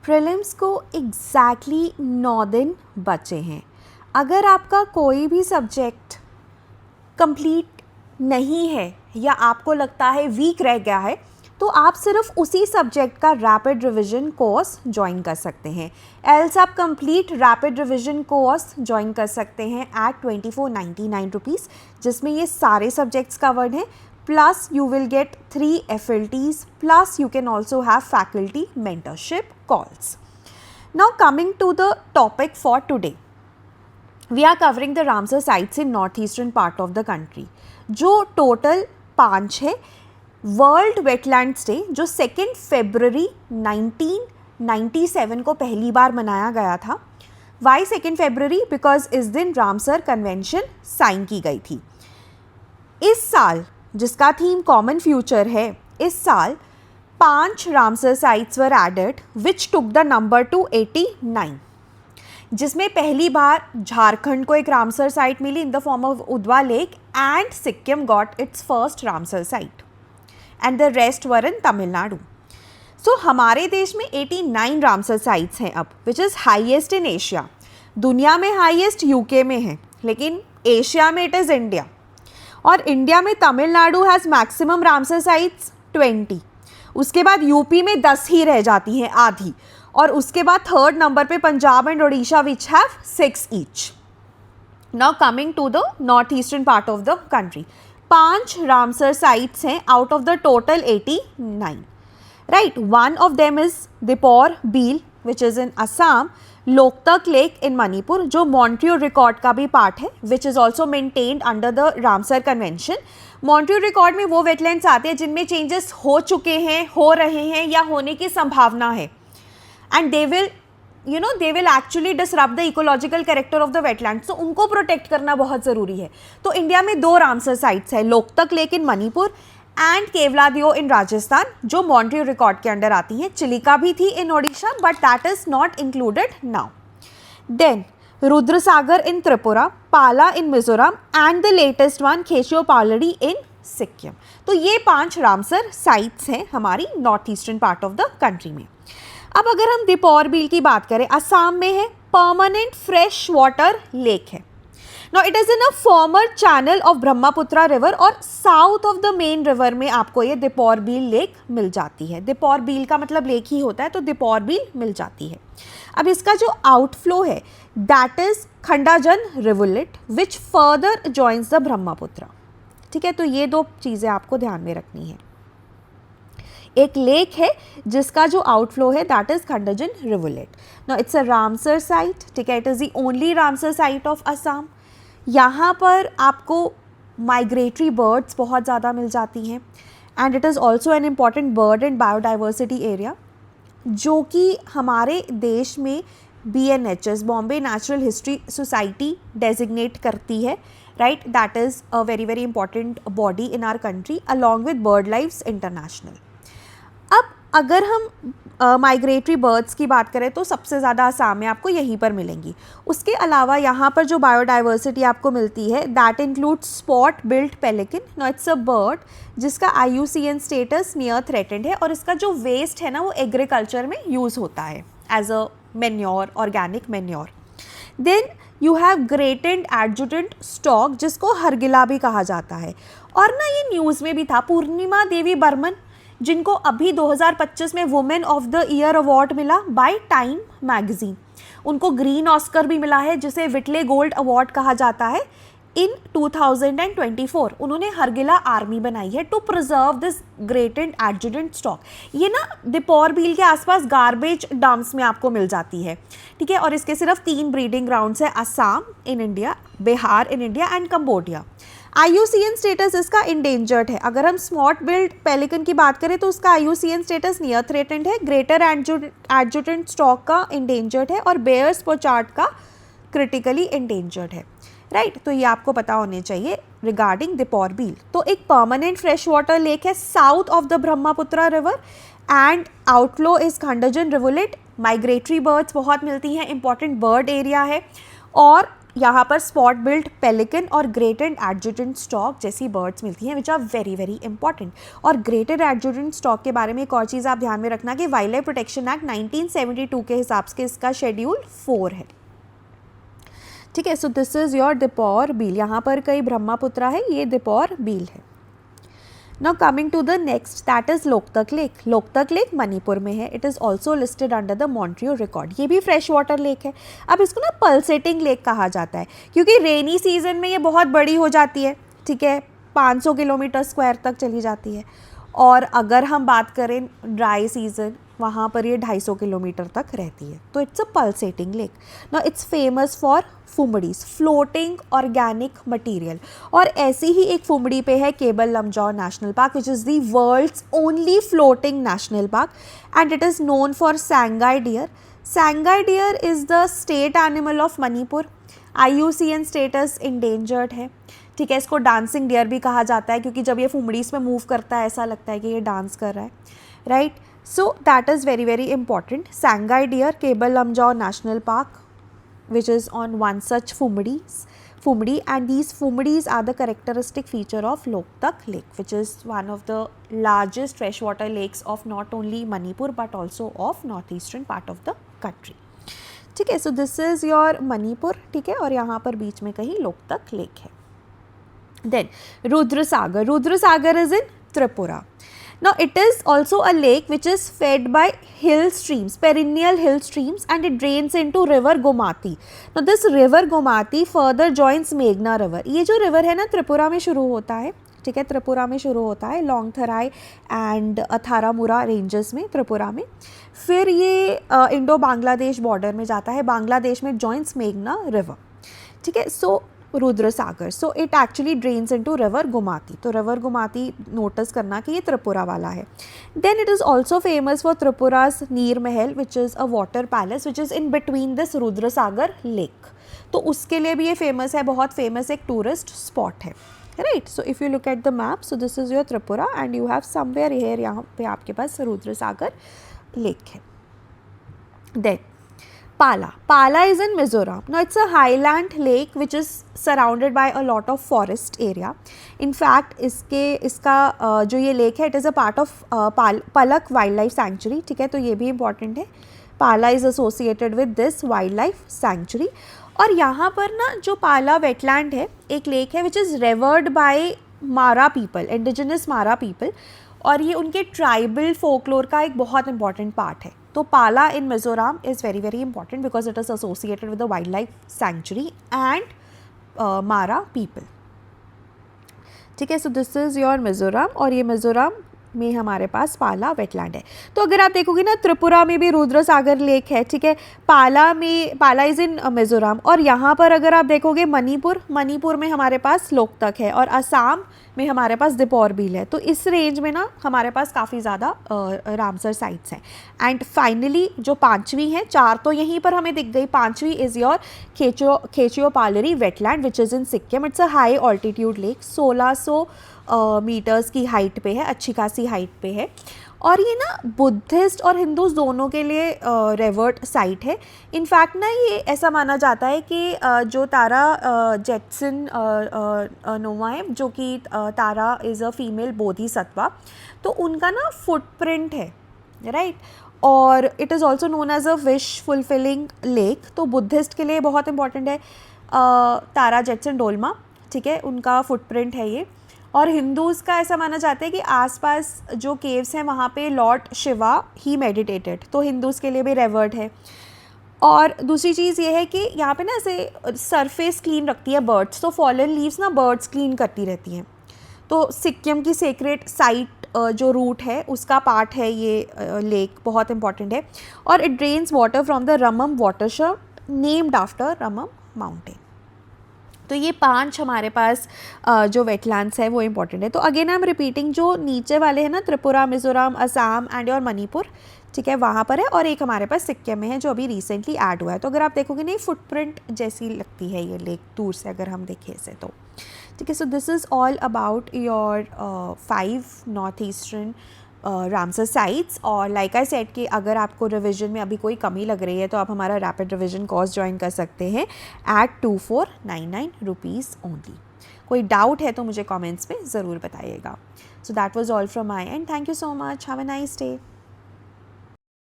Prelims को exactly 9 दिन बचे हैं। अगर आपका कोई भी सब्जेक्ट कंप्लीट नहीं है या आपको लगता है वीक रह गया है तो आप सिर्फ उसी सब्जेक्ट का रैपिड रिवीजन कोर्स ज्वाइन कर सकते हैं। एल्स आप complete rapid revision course join कर सकते हैं एट 2499 रुपीज़, जिसमें ये सारे सब्जेक्ट्स कवर्ड हैं, plus you will get 3 FLTs, plus you can also have faculty mentorship calls. Now coming to the topic for today, we are covering the Ramsar sites in northeastern part of the country, जो total 5 है। World wetlands day जो 2 फरवरी 1997 को पहली बार मनाया गया था। Y 2 February? Because इस दिन रामसर कन्वेंशन साइन की गई थी। इस साल जिसका थीम कॉमन फ्यूचर है, इस साल 5 Ramsar sites were added which took the number to 89, जिसमें पहली बार झारखंड को एक रामसर साइट मिली in the form of Udhwa lake and Sikkim got its first Ramsar site and the rest were in Tamil Nadu. So हमारे देश में 89 रामसर साइट्स हैं अब, which is highest in Asia. दुनिया में हाईएस्ट यूके में है, लेकिन एशिया में इट इज़ इंडिया। और इंडिया में Tamil Nadu has maximum Ramsar sites 20, उसके बाद यूपी में 10 ही रह जाती हैं, आधी, और उसके बाद थर्ड नंबर पे Punjab and Odisha which have 6 each. Now coming to the north eastern part of the country, 5 Ramsar sites हैं out of the total 89, right. One of them is Deepor Beel which is in Assam, Loktak lake in Manipur जो Montreal record का भी part है, which is also maintained under the Ramsar convention. Montreal record में वो wetlands आते हैं जिनमें चेंजेस हो चुके हैं, हो रहे हैं या होने की संभावना है, and they will actually disrupt the ecological character of the wetlands, तो उनको प्रोटेक्ट करना बहुत ज़रूरी है। तो इंडिया में 2 रामसर साइट्स है, Loktak lake in Manipur and Keoladeo in Rajasthan, जो मॉन्ट्रियल रिकॉर्ड के अंडर आती हैं। चिलिका भी थी in Odisha, but that is not included now. Then Rudrasagar in Tripura, Pala in Mizoram and the latest one Khecheopalri in Sikkim. तो ये 5 रामसर साइट्स हैं हमारी north eastern part of the country में। अब अगर हम दीपोर बील की बात करें, असम में है, परमानेंट फ्रेश वाटर लेक है। Now it is in a former channel of Brahmaputra river, और south of the main river में आपको ये दीपोर बील लेक मिल जाती है। दीपोर बील का मतलब लेक ही होता है, तो दीपोर बील मिल जाती है। अब इसका जो आउटफ्लो है that is Khonajan rivulet which further joins the Brahmaputra. ठीक है, तो ये 2 चीज़ें आपको ध्यान में रखनी है। एक लेक है जिसका जो आउटफ्लो है that is Khonajan rivulet. Now it's a Ramsar site, ठीक है, it is the only Ramsar site of Assam. यहाँ पर आपको माइग्रेटरी बर्ड्स बहुत ज़्यादा मिल जाती हैं, and it is also an important bird and biodiversity area, जो कि हमारे देश में BNHS Bombay natural history society designate करती है, right. That is a very very important body in our country along with bird life's international. अब अगर हम माइग्रेटरी बर्ड्स की बात करें तो सबसे ज़्यादा असम में आपको यहीं पर मिलेंगी। उसके अलावा यहाँ पर जो बायोडाइवर्सिटी आपको मिलती है that includes spot built pelican. Now it's a bird जिसका IUCN स्टेटस नियर थ्रेटेंड है, और इसका जो वेस्ट है ना वो एग्रीकल्चर में यूज़ होता है as a manure, organic manure. Then you have greater adjutant stork जिसको हरगिला भी कहा जाता है। और ना ये न्यूज़ में भी था, पूर्णिमा देवी बर्मन जिनको अभी 2025 में women of the year award मिला बाय टाइम मैगजीन, उनको ग्रीन ऑस्कर भी मिला है जिसे विटले गोल्ड अवार्ड कहा जाता है। इन 2024 उन्होंने हरगिला आर्मी बनाई है to preserve this great and adjutant stork. ये ना दीपोर बील के आसपास गार्बेज डंप्स में आपको मिल जाती है, ठीक है। और इसके सिर्फ 3 ब्रीडिंग ग्राउंड्स है, Assam in India, Bihar in India and Cambodia. IUCN status इसका इंडेंजर्ड है। अगर हम स्पॉट बिल्ट पेलिकन की बात करें तो उसका IUCN स्टेटस नियर थ्रेटेंड है, ग्रेटर एडजुटेंट स्टॉक का इंडेंजर्ड है, और बेयर्स पोचार्ड का क्रिटिकली इंडेंजर्ड है, राइट। तो ये आपको पता होने चाहिए रिगार्डिंग दीपोर बील। तो एक परमानेंट फ्रेश वाटर लेक है south of the Brahmaputra river, and outflow is Khonajan rivulet. Migratory birds बहुत मिलती हैं, इंपॉर्टेंट बर्ड एरिया है, और यहाँ पर स्पॉट बिल्ड पेलिकन और ग्रेटेड एडजुटेंट स्टॉक जैसी बर्ड्स मिलती हैं which are very very important. और ग्रेटेड एडजुटेंट स्टॉक के बारे में एक और चीज़ आप ध्यान में रखना कि वाइल्ड लाइफ प्रोटेक्शन एक्ट 1972 के हिसाब से इसका शेड्यूल 4 है। ठीक है, सो दिस इज़ योर दीपौर बील। यहाँ पर कई ब्रह्मपुत्रा है, ये दीपौर बील है। Now coming to the next, that is Loktak lake. Loktak lake Manipur में है। It is also listed under the Montreux record. ये भी फ्रेश वाटर लेक है। अब इसको ना पल्सेटिंग लेक कहा जाता है क्योंकि रेनी सीजन में ये बहुत बड़ी हो जाती है, ठीक है, 500 किलोमीटर स्क्वायर तक चली जाती है। और अगर हम बात करें ड्राई सीजन, वहाँ पर ये 250 किलोमीटर तक रहती है। तो it's a pulsating lake. Now it's famous for phumdis, floating organic material. और ऐसी ही एक फुमडी पे है Keibul Lamjao national park which is the world's only floating national park and it is known for sangai deer. Sangai deer is the state animal of Manipur. IUCN status endangered है। ठीक है, इसको डांसिंग डियर भी कहा जाता है क्योंकि जब ये फुमडीज में मूव करता है ऐसा लगता है कि ये डांस कर रहा है, right. So that is very very important. Sangai deer, Keibul Lamjao national park which is on one such fumdi, and these fumdis are the characteristic feature of Loktak Lake, which is one of the largest freshwater lakes of not only Manipur but also of northeastern part of the country। ठीक है, so this is your Manipur, ठीक है, और यहाँ पर बीच में कहीं Loktak lake है। Then Rudrasagar, Rudrasagar is in Tripura। Now it is also a lake which is fed by hill streams, perennial hill streams, and it drains into river Gomati। Now this river Gomati further joins Meghna river। ये जो river है ना त्रिपुरा में शुरू होता है, ठीक है, त्रिपुरा में शुरू होता है लोंगथराई एंड अथारामुरा रेंजेस में त्रिपुरा में। फिर ये इंडो बांग्लादेश बॉर्डर में जाता है, बांग्लादेश में जॉइंस मेघना रिवर। ठीक है, so Rudrasagar, so it actually drains into river Gomati. तो रिवर गोमाती नोटिस करना कि ये त्रिपुरा वाला है। Then it is also famous for Tripura's Neer Mahal which is a water palace which is in between this Rudrasagar lake. तो उसके लिए भी ये फेमस है, बहुत फेमस एक टूरिस्ट स्पॉट है, right. So if you look at the map, so this is your Tripura and you have somewhere here, यहाँ पे आपके पास रुद्रसागर लेक है। Then Pala. Pala is in Mizoram. Now it's a highland lake which is surrounded by a lot of forest area. In fact, इसका जो ये lake है, it is a part of Palak Wildlife Sanctuary. ठीक है, तो ये भी important है। Pala is associated with this wildlife sanctuary. और यहाँ पर ना जो पाला वेटलैंड है, एक लेक है विच इज़ रेवर्ड बाय मारा पीपल, इंडिजिनस मारा पीपल, और ये उनके ट्राइबल फोकलोर का एक बहुत इंपॉर्टेंट पार्ट है। तो Pala in Mizoram is very very important because it is associated with the wild life sanctuary and Mara people. ठीक है, so this is your Mizoram, और ये मिज़ोरम में हमारे पास पाला वेटलैंड है। तो अगर आप देखोगे ना, त्रिपुरा में भी रुद्रसागर लेक है, ठीक है, पाला इज़ इन मिज़ोरम, और यहाँ पर अगर आप देखोगे मणिपुर में हमारे पास लोकतक है, और असम में हमारे पास दीपौर बील है। तो इस रेंज में ना हमारे पास काफ़ी ज़्यादा रामसर साइट्स हैं। एंड फाइनली जो पांचवी है, चार तो यहीं पर हमें दिख गई, पांचवी is your Khecheopalri wetland which is in Sikkim. It's a high altitude lake, 1600 meters की हाइट पे है, अच्छी खासी हाइट पे है, और ये ना बुद्धिस्ट और हिंदूज दोनों के लिए रेवर्ट साइट है। इनफैक्ट ना ये ऐसा माना जाता है कि जो तारा जेटसन नोवा है, जो कि Tara is a female Bodhisattva, तो उनका ना फुटप्रिंट है, राइट। और it is also known as a wish fulfilling lake. तो बुद्धिस्ट के लिए बहुत इंपॉर्टेंट है तारा जेटसन डोलमा, ठीक है, उनका फुटप्रिंट है ये। और हिंदूज़ का ऐसा माना जाता है कि आसपास जो केव्स हैं वहाँ पे लॉर्ड शिवा ही मेडिटेटेड, तो हिंदूज़ के लिए भी रेवर्ड है। और दूसरी चीज़ ये है कि यहाँ पे ना ऐसे सरफेस क्लीन रखती है बर्ड्स, तो फॉलन लीव्स ना बर्ड्स क्लीन करती रहती हैं। तो सिक्किम की सेक्रेट साइट जो रूट है उसका पार्ट है ये लेक, बहुत इंपॉर्टेंट है। और it drains water from the Rammam watershed named after Rammam mountain. तो ये 5 हमारे पास जो वेटलैंड्स है वो इम्पॉर्टेंट है। तो अगेन आई एम रिपीटिंग, जो नीचे वाले हैं ना, त्रिपुरा, मिज़ोरम, असम एंड और मणिपुर, ठीक है, वहाँ पर है, और एक हमारे पास सिक्किम में है जो अभी रिसेंटली ऐड हुआ है। तो अगर आप देखोगे नहीं, फुटप्रिंट जैसी लगती है ये लेक दूर से अगर हम देखें इसे तो, ठीक है। So this is all about your 5 north eastern Ramsar sites. और लाइक आई सेड कि अगर आपको रिवीजन में अभी कोई कमी लग रही है तो आप हमारा रैपिड रिवीजन कोर्स ज्वाइन कर सकते हैं एट 2499 रुपीज़ ओनली। कोई डाउट है तो मुझे कमेंट्स में ज़रूर बताइएगा। So that was all from my and, thank you so much, have a nice day.